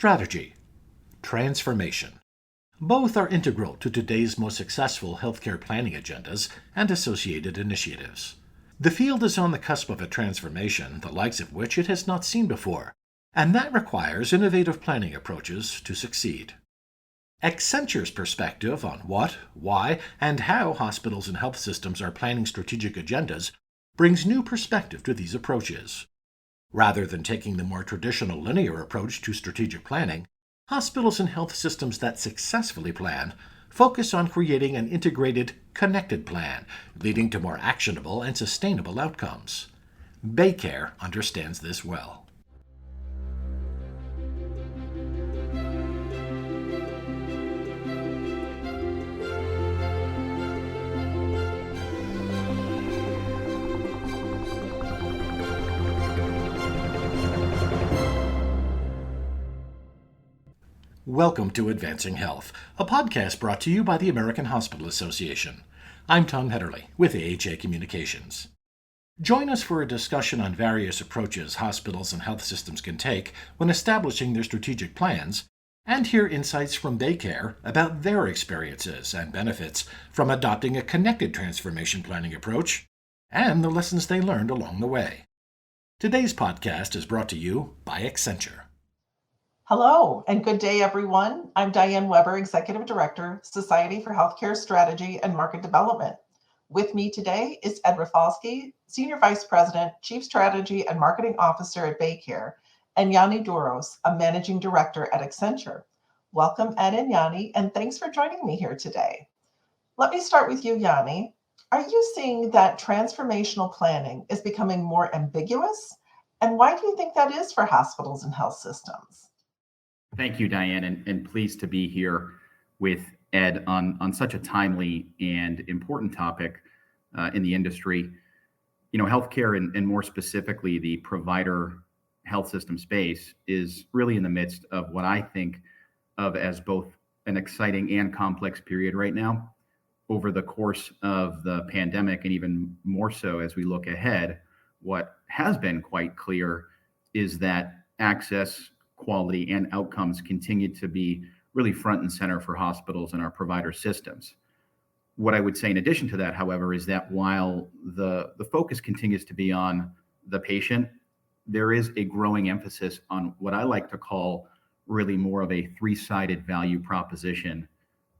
Strategy, transformation. Both are integral to today's most successful healthcare planning agendas and associated initiatives. The field is on the cusp of a transformation, the likes of which it has not seen before, and that requires innovative planning approaches to succeed. Accenture's perspective on what, why, and how hospitals and health systems are planning strategic agendas brings new perspective to these approaches. Rather than taking the more traditional linear approach to strategic planning, hospitals and health systems that successfully plan focus on creating an integrated, connected plan, leading to more actionable and sustainable outcomes. BayCare understands this well. Welcome to Advancing Health, a podcast brought to you by the American Hospital Association. I'm Tom Hederle with AHA Communications. Join us for a discussion on various approaches hospitals and health systems can take when establishing their strategic plans, and hear insights from BayCare about their experiences and benefits from adopting a connected transformation planning approach, and the lessons they learned along the way. Today's podcast is brought to you by Accenture. Hello, and good day, everyone. I'm Diane Weber, Executive Director, Society for Healthcare Strategy and Market Development. With me today is Ed Rafalski, Senior Vice President, Chief Strategy and Marketing Officer at BayCare, and Yanni Douros, a Managing Director at Accenture. Welcome, Ed and Yanni, and thanks for joining me here today. Let me start with you, Yanni. Are you seeing that transformational planning is becoming more ambiguous? And why do you think that is for hospitals and health systems? Thank you, Diane, and pleased to be here with Ed on such a timely and important topic in the industry. You know, healthcare and more specifically the provider health system space is really in the midst of what I think of as both an exciting and complex period right now. Over the course of the pandemic, and even more so as we look ahead, what has been quite clear is that access, quality, and outcomes continue to be really front and center for hospitals and our provider systems. What I would say in addition to that, however, is that while the focus continues to be on the patient, there is a growing emphasis on what I like to call really more of a three-sided value proposition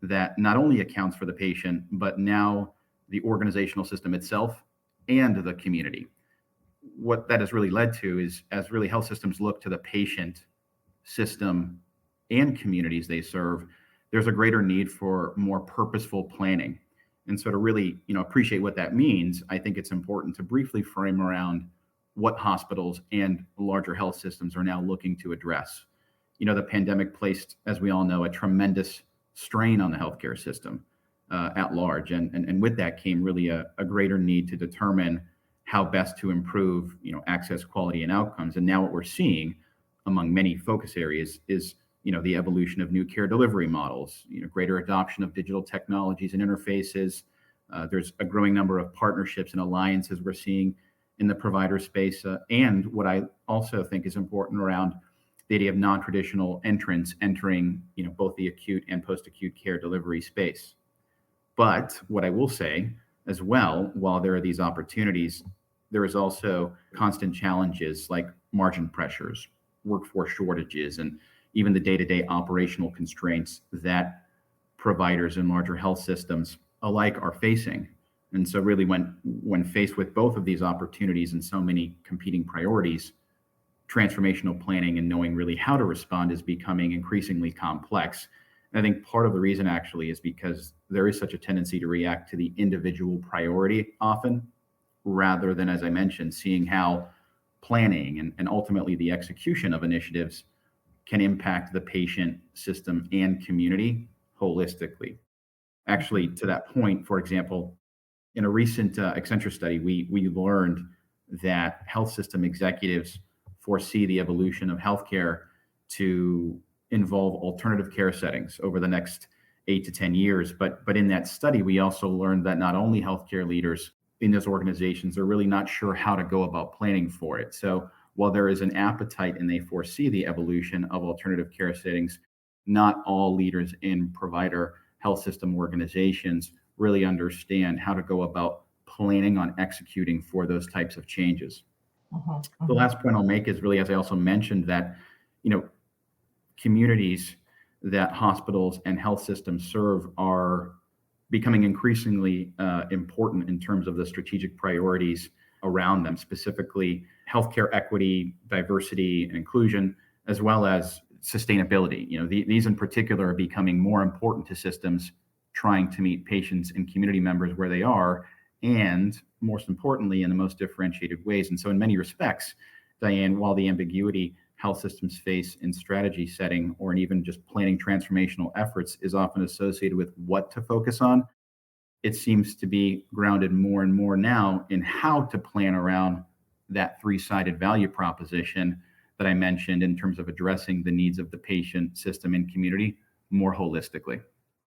that not only accounts for the patient, but now the organizational system itself and the community. What that has really led to is, as really health systems look to the patient, system, and communities they serve, there's a greater need for more purposeful planning. And so to really, appreciate what that means, I think it's important to briefly frame around what hospitals and larger health systems are now looking to address. The pandemic placed, as we all know, a tremendous strain on the healthcare system at large. And with that came really a greater need to determine how best to improve, access, quality, and outcomes. And now what we're seeing among many focus areas is, the evolution of new care delivery models, greater adoption of digital technologies and interfaces. There's a growing number of partnerships and alliances we're seeing in the provider space. And what I also think is important around the idea of non-traditional entrants entering, both the acute and post-acute care delivery space. But what I will say as well, while there are these opportunities, there is also constant challenges like margin pressures, workforce shortages, and even the day-to-day operational constraints that providers and larger health systems alike are facing. And so really when faced with both of these opportunities and so many competing priorities, transformational planning and knowing really how to respond is becoming increasingly complex. And I think part of the reason actually is because there is such a tendency to react to the individual priority often, rather than, as I mentioned, seeing how planning and ultimately the execution of initiatives can impact the patient, system, and community holistically. Actually, to that point, for example, in a recent Accenture study, we learned that health system executives foresee the evolution of healthcare to involve alternative care settings over the next 8 to 10 years. But in that study, we also learned that not only healthcare leaders in those organizations are really not sure how to go about planning for it. So while there is an appetite and they foresee the evolution of alternative care settings, not all leaders in provider health system organizations really understand how to go about planning on executing for those types of changes. The last point I'll make is really, as I also mentioned, that, communities that hospitals and health systems serve are becoming increasingly important in terms of the strategic priorities around them, specifically healthcare equity, diversity, and inclusion, as well as sustainability. These in particular are becoming more important to systems trying to meet patients and community members where they are, and most importantly, in the most differentiated ways. And so in many respects, Diane, while the ambiguity health systems face in strategy setting or in even just planning transformational efforts is often associated with what to focus on, it seems to be grounded more and more now in how to plan around that three-sided value proposition that I mentioned in terms of addressing the needs of the patient, system, and community more holistically.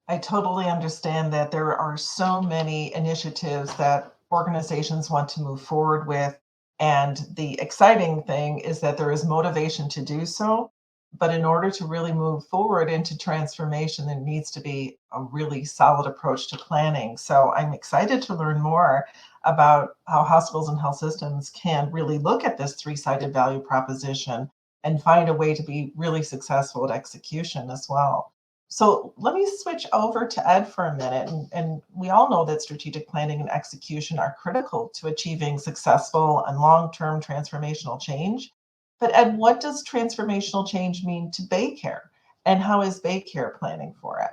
I totally understand that there are so many initiatives that organizations want to move forward with. And the exciting thing is that there is motivation to do so. But in order to really move forward into transformation, there needs to be a really solid approach to planning. So I'm excited to learn more about how hospitals and health systems can really look at this three-sided value proposition and find a way to be really successful at execution as well. So let me switch over to Ed for a minute. And we all know that strategic planning and execution are critical to achieving successful and long-term transformational change. But Ed, what does transformational change mean to BayCare? And how is BayCare planning for it?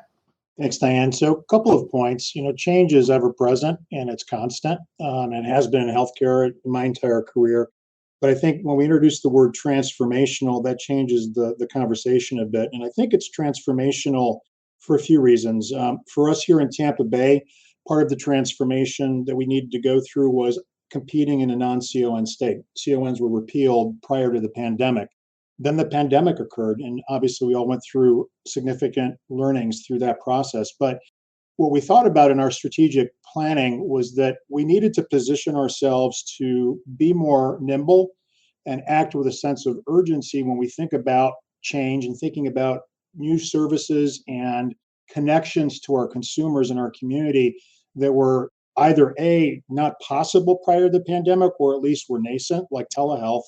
Thanks, Diane. So a couple of points. Change is ever present and it's constant, and has been in healthcare my entire career. But I think when we introduce the word transformational, that changes the conversation a bit. And I think it's transformational for a few reasons. For us here in Tampa Bay, part of the transformation that we needed to go through was competing in a non-CON state. CONs were repealed prior to the pandemic. Then the pandemic occurred, and obviously we all went through significant learnings through that process. But what we thought about in our strategic planning was that we needed to position ourselves to be more nimble and act with a sense of urgency when we think about change and thinking about new services and connections to our consumers and our community that were either not possible prior to the pandemic, or at least were nascent, like telehealth,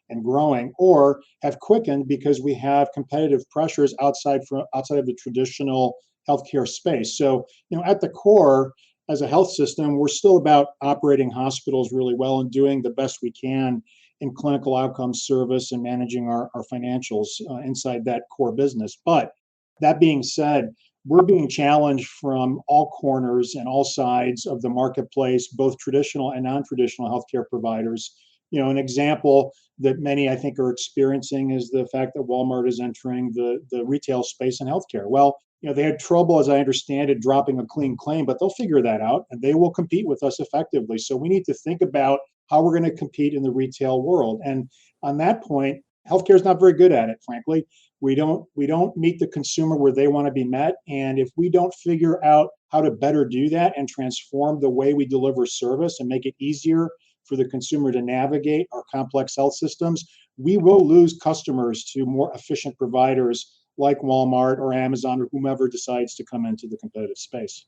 and growing, or have quickened because we have competitive pressures outside of the traditional healthcare space. So, at the core, as a health system, we're still about operating hospitals really well and doing the best we can in clinical outcomes service and managing our financials inside that core business. But that being said, we're being challenged from all corners and all sides of the marketplace, both traditional and non-traditional healthcare providers. An example that many, I think, are experiencing is the fact that Walmart is entering the retail space in healthcare. Well, they had trouble, as I understand it, dropping a clean claim, but they'll figure that out and they will compete with us effectively. So we need to think about how we're going to compete in the retail world. And on that point, healthcare is not very good at it, frankly. We don't meet the consumer where they want to be met. And if we don't figure out how to better do that and transform the way we deliver service and make it easier for the consumer to navigate our complex health systems, we will lose customers to more efficient providers like Walmart or Amazon or whomever decides to come into the competitive space.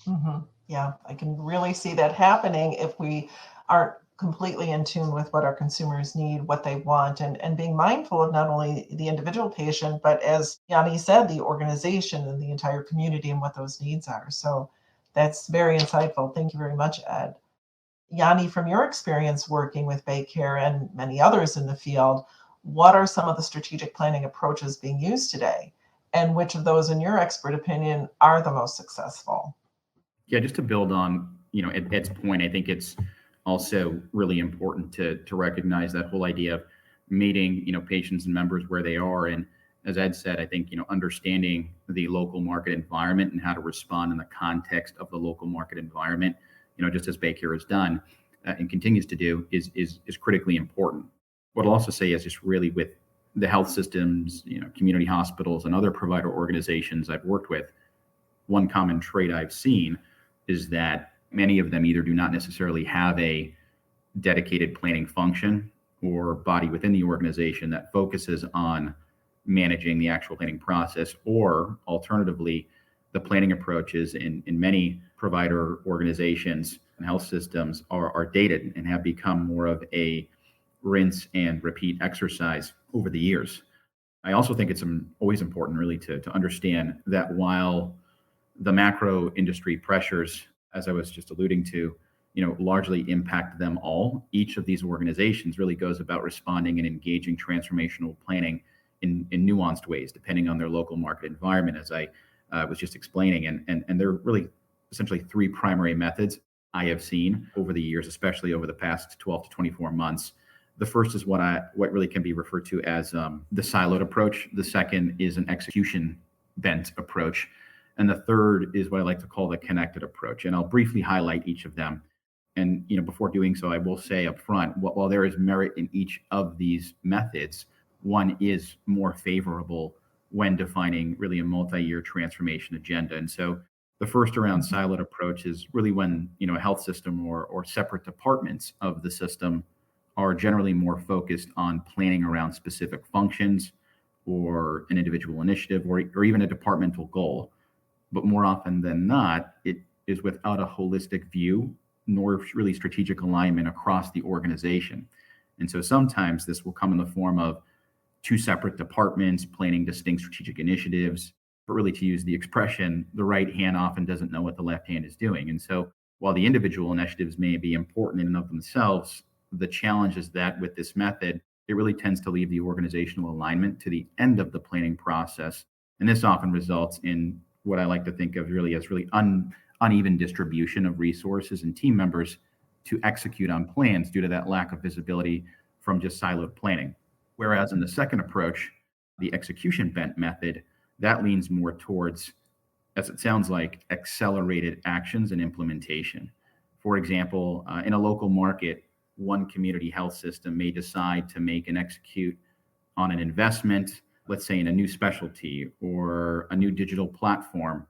Mm-hmm. Yeah, I can really see that happening if we aren't completely in tune with what our consumers need, what they want, and being mindful of not only the individual patient, but as Yanni said, the organization and the entire community and what those needs are. So that's very insightful. Thank you very much, Ed. Yanni, from your experience working with BayCare and many others in the field, what are some of the strategic planning approaches being used today? And which of those, in your expert opinion, are the most successful? Yeah, just to build on, Ed's point, I think it's also really important to recognize that whole idea of meeting, patients and members where they are. And as Ed said, I think, understanding the local market environment and how to respond in the context of the local market environment, just as BayCare has done and continues to do, is critically important. What I'll also say is just really with the health systems, community hospitals and other provider organizations I've worked with, one common trait I've seen is that many of them either do not necessarily have a dedicated planning function or body within the organization that focuses on managing the actual planning process, or alternatively, the planning approaches in many provider organizations and health systems are dated and have become more of a rinse and repeat exercise over the years. I also think it's always important really to understand that while the macro industry pressures, as I was just alluding to, largely impact them all, each of these organizations really goes about responding and engaging transformational planning in nuanced ways, depending on their local market environment, as I was just explaining. And there are really essentially three primary methods I have seen over the years, especially over the past 12 to 24 months. The first is what really can be referred to as the siloed approach. The second is an execution bent approach. And the third is what I like to call the connected approach. And I'll briefly highlight each of them. And before doing so, I will say up front, while there is merit in each of these methods, one is more favorable when defining really a multi-year transformation agenda. And so the first around siloed approach is really when a health system or separate departments of the system are generally more focused on planning around specific functions or an individual initiative or even a departmental goal. But more often than not, it is without a holistic view nor really strategic alignment across the organization. And so sometimes this will come in the form of two separate departments planning distinct strategic initiatives. But really, to use the expression, the right hand often doesn't know what the left hand is doing. And so while the individual initiatives may be important in and of themselves, the challenge is that with this method, it really tends to leave the organizational alignment to the end of the planning process. And this often results in what I like to think of really as uneven distribution of resources and team members to execute on plans due to that lack of visibility from just siloed planning. Whereas in the second approach, the execution bent method, that leans more towards, as it sounds like, accelerated actions and implementation. For example, in a local market, one community health system may decide to make and execute on an investment, let's say in a new specialty or a new digital platform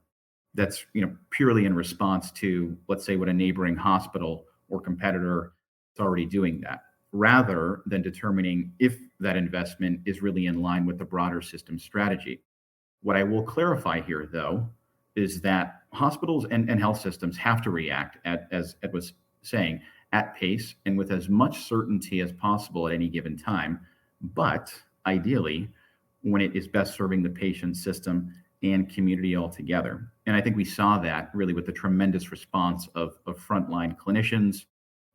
that's purely in response to, let's say, what a neighboring hospital or competitor is already doing that, rather than determining if that investment is really in line with the broader system strategy. What I will clarify here, though, is that hospitals and health systems have to react, as Ed was saying, at pace and with as much certainty as possible at any given time, but ideally when it is best serving the patient, system, and community altogether. And I think we saw that really with the tremendous response of frontline clinicians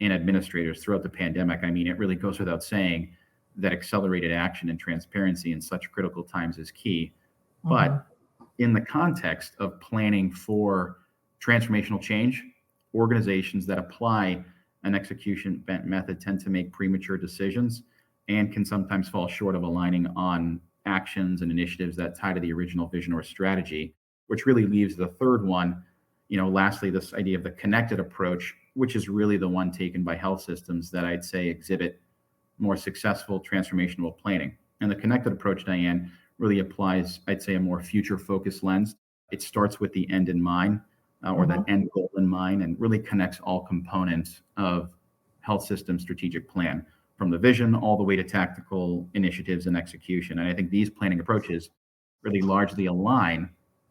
and administrators throughout the pandemic. I mean, it really goes without saying that accelerated action and transparency in such critical times is key. But in the context of planning for transformational change, organizations that apply an execution bent method tend to make premature decisions and can sometimes fall short of aligning on actions and initiatives that tie to the original vision or strategy, which really leaves the third one, lastly, this idea of the connected approach, which is really the one taken by health systems that I'd say exhibit more successful transformational planning. And the connected approach, Diane, really applies, I'd say, a more future-focused lens. It starts with the end in mind, or that end goal in mind, and really connects all components of health system strategic plan, from the vision all the way to tactical initiatives and execution. And I think these planning approaches really largely align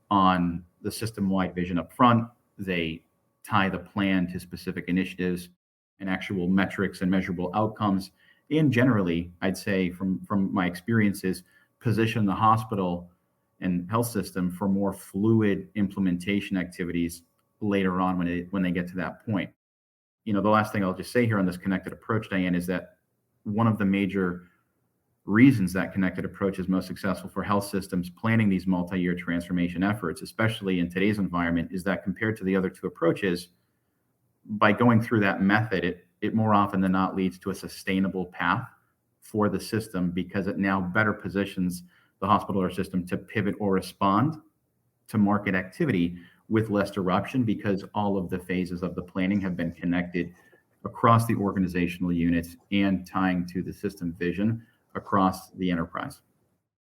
on the system-wide vision up front. They tie the plan to specific initiatives and actual metrics and measurable outcomes. And generally, I'd say from my experiences, position the hospital and health system for more fluid implementation activities later on when they get to that point. The last thing I'll just say here on this connected approach, Diane, is that one of the major reasons that connected approach is most successful for health systems planning these multi-year transformation efforts, especially in today's environment, is that compared to the other two approaches, by going through that method, it more often than not leads to a sustainable path for the system, because it now better positions the hospital or system to pivot or respond to market activity with less disruption, because all of the phases of the planning have been connected across the organizational units and tying to the system vision across the enterprise.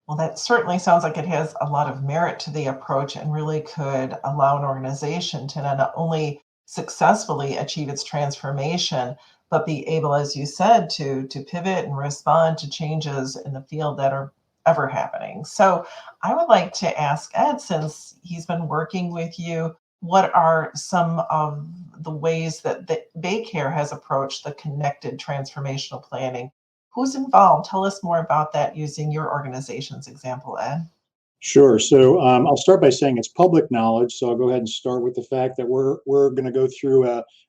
Well, that certainly sounds like it has a lot of merit to the approach and really could allow an organization to not only successfully achieve its transformation, but be able, as you said, to pivot and respond to changes in the field that are ever happening. So I would like to ask Ed, since he's been working with you, what are some of the ways that BayCare has approached the connected transformational planning? Who's involved? Tell us more about that using your organization's example, Ed. Sure. So I'll start by saying it's public knowledge. So I'll go ahead and start with the fact that we're going to go through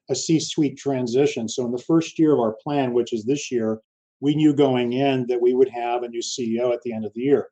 a C-suite transition. So in the first year of our plan, which is this year, we knew going in that we would have a new CEO at the end of the year.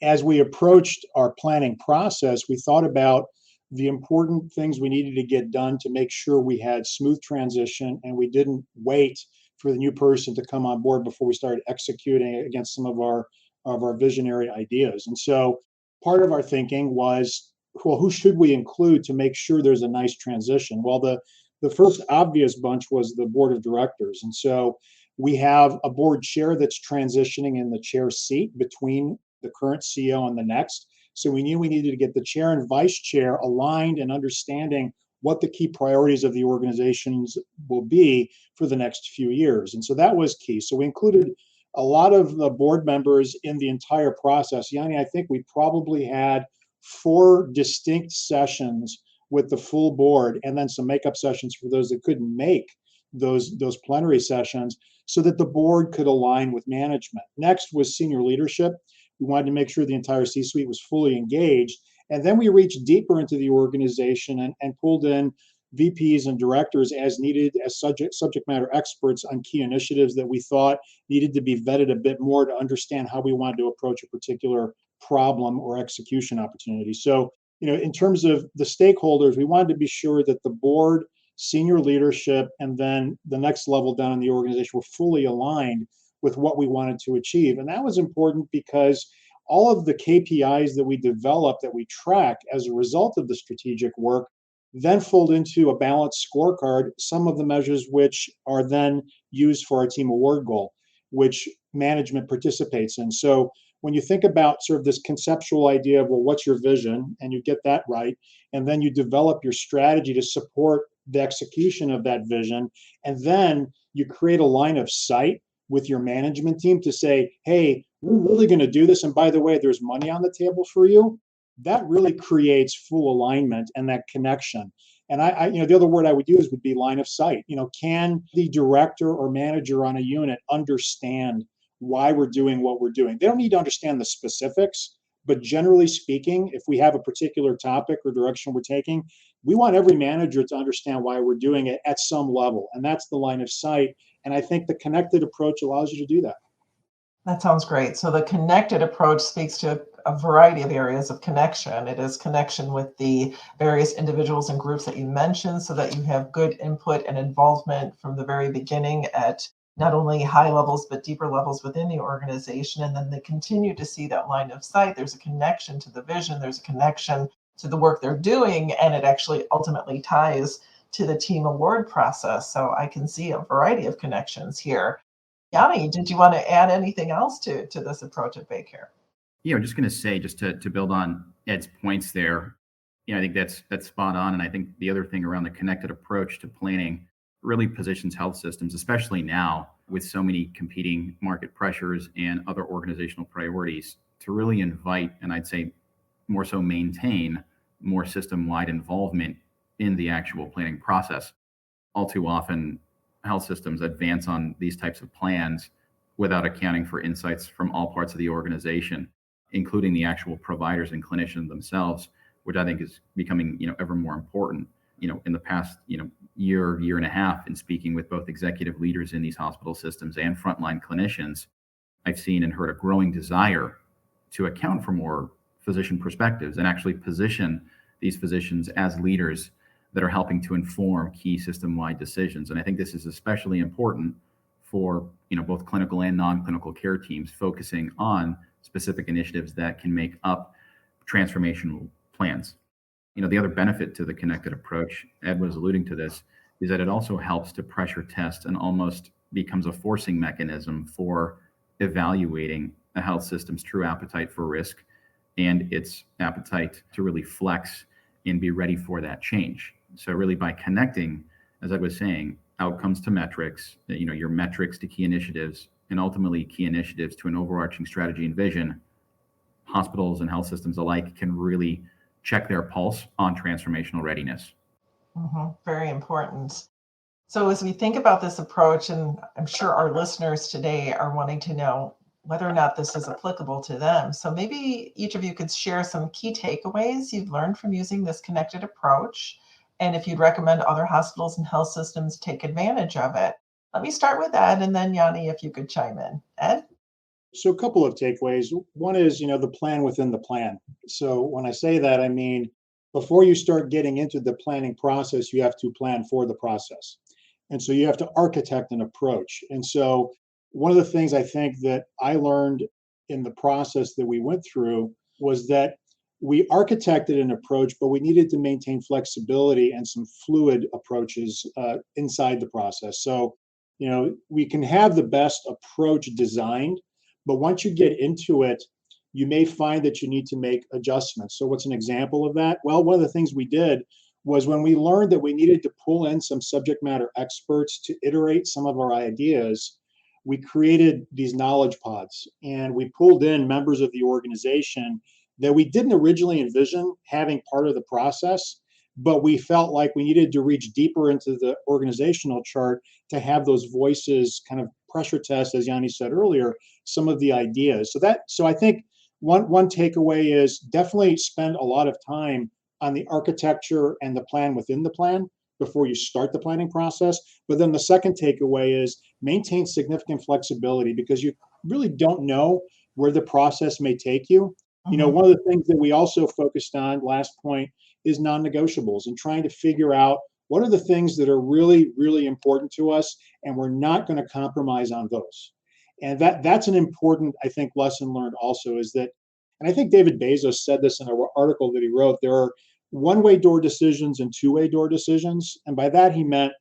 As we approached our planning process, we thought about the important things we needed to get done to make sure we had smooth transition and we didn't wait for the new person to come on board before we started executing against some of our visionary ideas. And so part of our thinking was, well, who should we include to make sure there's a nice transition? Well, the first obvious bunch was the board of directors. And so we have a board chair that's transitioning in the chair seat between the current CEO and the next. So we knew we needed to get the chair and vice chair aligned and understanding what the key priorities of the organizations will be for the next few years. And so that was key. So we included a lot of the board members in the entire process. Yanni, I think we probably had 4 distinct sessions with the full board and then some makeup sessions for those that couldn't make those plenary sessions so that the board could align with management. Next was senior leadership. We wanted to make sure the entire C-suite was fully engaged. And then we reached deeper into the organization and pulled in VPs and directors as needed as subject matter experts on key initiatives that we thought needed to be vetted a bit more to understand how we wanted to approach a particular problem or execution opportunity. So, in terms of the stakeholders, we wanted to be sure that the board, senior leadership, and then the next level down in the organization were fully aligned with what we wanted to achieve. And that was important because all of the KPIs that we developed, that we track as a result of the strategic work, then fold into a balanced scorecard, some of the measures which are then used for our team award goal, which management participates in. So when you think about sort of this conceptual idea of, well, what's your vision? And you get that right. And then you develop your strategy to support the execution of that vision. And then you create a line of sight with your management team to say, hey, we're really going to do this. And by the way, there's money on the table for you. That really creates full alignment and that connection. And I the other word I would use would be line of sight. Can the director or manager on a unit understand why we're doing what we're doing? They don't need to understand the specifics, but generally speaking, if we have a particular topic or direction we're taking, we want every manager to understand why we're doing it at some level. And that's the line of sight. And I think the connected approach allows you to do that. That sounds great. So the connected approach speaks to a variety of areas of connection. It is connection with the various individuals and groups that you mentioned so that you have good input and involvement from the very beginning at not only high levels, but deeper levels within the organization. And then they continue to see that line of sight. There's a connection to the vision, there's a connection to the work they're doing, and it actually ultimately ties to the team award process. So I can see a variety of connections here. Yanni, did you want to add anything else to this approach at BayCare? Yeah, I'm just going to say, just to build on Ed's points there, I think that's spot on. And I think the other thing around the connected approach to planning really positions health systems, especially now with so many competing market pressures and other organizational priorities, to really invite, and I'd say more so maintain, more system-wide involvement in the actual planning process. All too often, health systems advance on these types of plans without accounting for insights from all parts of the organization, including the actual providers and clinicians themselves, which I think is becoming, ever more important. In the past, year and a half, in speaking with both executive leaders in these hospital systems and frontline clinicians, I've seen and heard a growing desire to account for more physician perspectives and actually position these physicians as leaders that are helping to inform key system-wide decisions. And I think this is especially important for both clinical and non-clinical care teams focusing on specific initiatives that can make up transformational plans. The other benefit to the connected approach, Ed was alluding to this, is that it also helps to pressure test and almost becomes a forcing mechanism for evaluating a health system's true appetite for risk and its appetite to really flex and be ready for that change. So really by connecting, as I was saying, outcomes to metrics, your metrics to key initiatives, and ultimately key initiatives to an overarching strategy and vision, hospitals and health systems alike can really check their pulse on transformational readiness. Very important. So as we think about this approach, and I'm sure our listeners today are wanting to know whether or not this is applicable to them. So maybe each of you could share some key takeaways you've learned from using this connected approach, and if you'd recommend other hospitals and health systems take advantage of it. Let me start with Ed, and then Yanni, if you could chime in. Ed? So a couple of takeaways. One is, the plan within the plan. So when I say that, I mean, before you start getting into the planning process, you have to plan for the process. And so you have to architect an approach. And so one of the things I think that I learned in the process that we went through was that we architected an approach, but we needed to maintain flexibility and some fluid approaches inside the process. So, we can have the best approach designed, but once you get into it, you may find that you need to make adjustments. So, what's an example of that? Well, one of the things we did was when we learned that we needed to pull in some subject matter experts to iterate some of our ideas, we created these knowledge pods and we pulled in members of the organization that we didn't originally envision having part of the process, but we felt like we needed to reach deeper into the organizational chart to have those voices kind of pressure test, as Yanni said earlier, some of the ideas. So I think one takeaway is definitely spend a lot of time on the architecture and the plan within the plan before you start the planning process. But then the second takeaway is maintain significant flexibility because you really don't know where the process may take you. One of the things that we also focused on, last point, is non-negotiables and trying to figure out what are the things that are really, really important to us, and we're not going to compromise on those. And that's an important, I think, lesson learned also is that, and I think David Bezos said this in an article that he wrote, there are one-way door decisions and two-way door decisions. And by that, he meant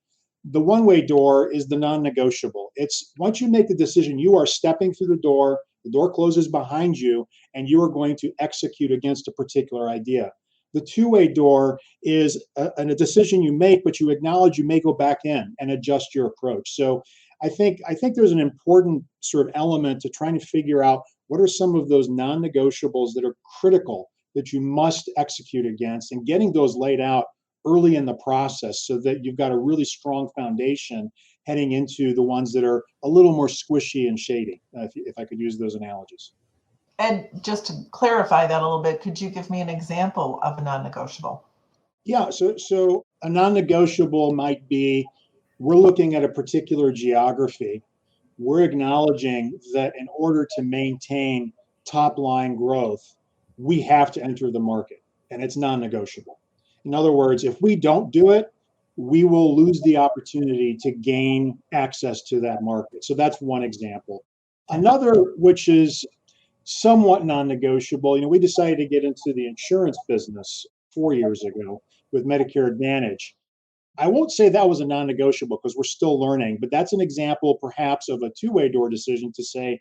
the one-way door is the non-negotiable. It's once you make the decision, you are stepping through the door closes behind you, and you are going to execute against a particular idea. The two-way door is a decision you make, but you acknowledge you may go back in and adjust your approach. So I think there's an important sort of element to trying to figure out what are some of those non-negotiables that are critical that you must execute against, and getting those laid out early in the process so that you've got a really strong foundation heading into the ones that are a little more squishy and shady, if I could use those analogies. And just to clarify that a little bit, could you give me an example of a non-negotiable? Yeah, so a non-negotiable might be we're looking at a particular geography. We're acknowledging that in order to maintain top line growth, we have to enter the market, and it's non-negotiable. In other words, if we don't do it, we will lose the opportunity to gain access to that market. So that's one example. Another, which is somewhat non-negotiable, we decided to get into the insurance business 4 years ago with Medicare Advantage. I won't say that was a non-negotiable because we're still learning, but that's an example perhaps of a two-way door decision to say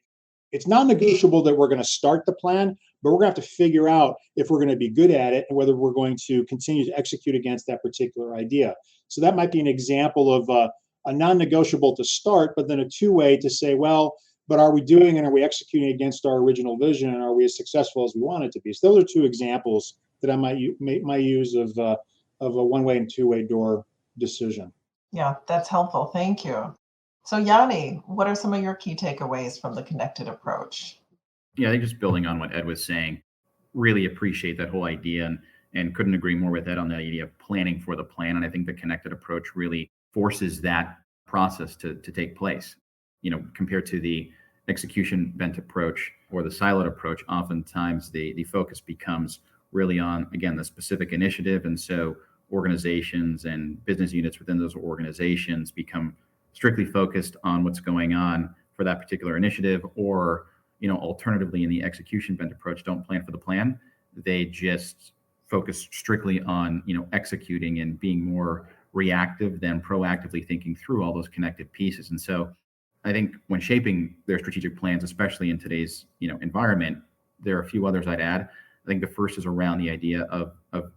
it's non-negotiable that we're going to start the plan, but we're going to have to figure out if we're going to be good at it and whether we're going to continue to execute against that particular idea. So that might be an example of a non-negotiable to start, but then a two-way to say, well, but are we doing and are we executing against our original vision, and are we as successful as we want it to be? So those are two examples that I might use of a one-way and two-way door decision. Yeah, that's helpful. Thank you. So Yanni, what are some of your key takeaways from the connected approach? Yeah, I think just building on what Ed was saying, really appreciate that whole idea and couldn't agree more with Ed on the idea of planning for the plan. And I think the connected approach really forces that process to take place. Compared to the execution bent approach or the siloed approach, oftentimes the focus becomes really on, again, the specific initiative. And so organizations and business units within those organizations become strictly focused on what's going on for that particular initiative, or alternatively, in the execution bent approach, don't plan for the plan. They just focus strictly on executing and being more reactive than proactively thinking through all those connected pieces. And so I think when shaping their strategic plans, especially in today's environment, there are a few others I'd add. I think the first is around the idea of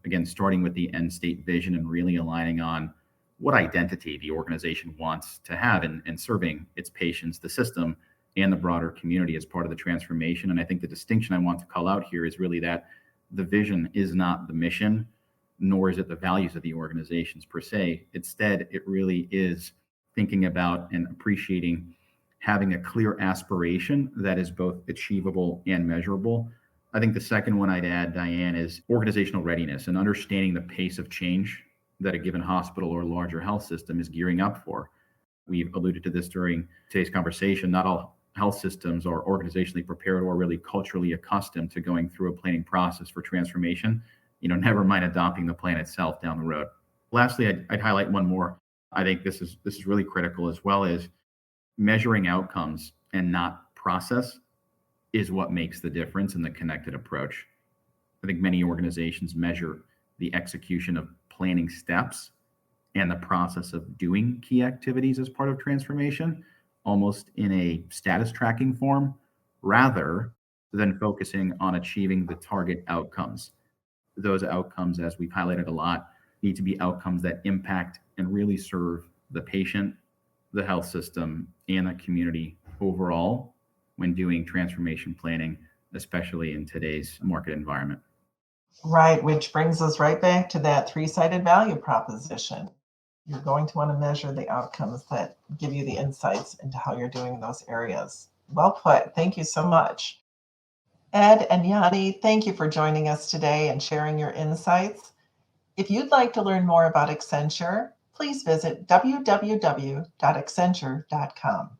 again, starting with the end state vision and really aligning on what identity the organization wants to have in serving its patients, the system, and the broader community as part of the transformation. And I think the distinction I want to call out here is really that the vision is not the mission, nor is it the values of the organizations per se. Instead, it really is thinking about and appreciating having a clear aspiration that is both achievable and measurable. I think the second one I'd add, Diane, is organizational readiness and understanding the pace of change that a given hospital or larger health system is gearing up for. We've alluded to this during today's conversation. Not all health systems are organizationally prepared or really culturally accustomed to going through a planning process for transformation, never mind adopting the plan itself down the road. Lastly, I'd highlight one more. I think this is really critical, as well as measuring outcomes and not process is what makes the difference in the connected approach. I think many organizations measure the execution of planning steps and the process of doing key activities as part of transformation, almost in a status tracking form, rather than focusing on achieving the target outcomes. Those outcomes, as we've highlighted a lot, need to be outcomes that impact and really serve the patient, the health system, and the community overall when doing transformation planning, especially in today's market environment. Right, which brings us right back to that three-sided value proposition. You're going to want to measure the outcomes that give you the insights into how you're doing in those areas. Well put. Thank you so much. Ed and Yanni, thank you for joining us today and sharing your insights. If you'd like to learn more about Accenture, please visit www.accenture.com.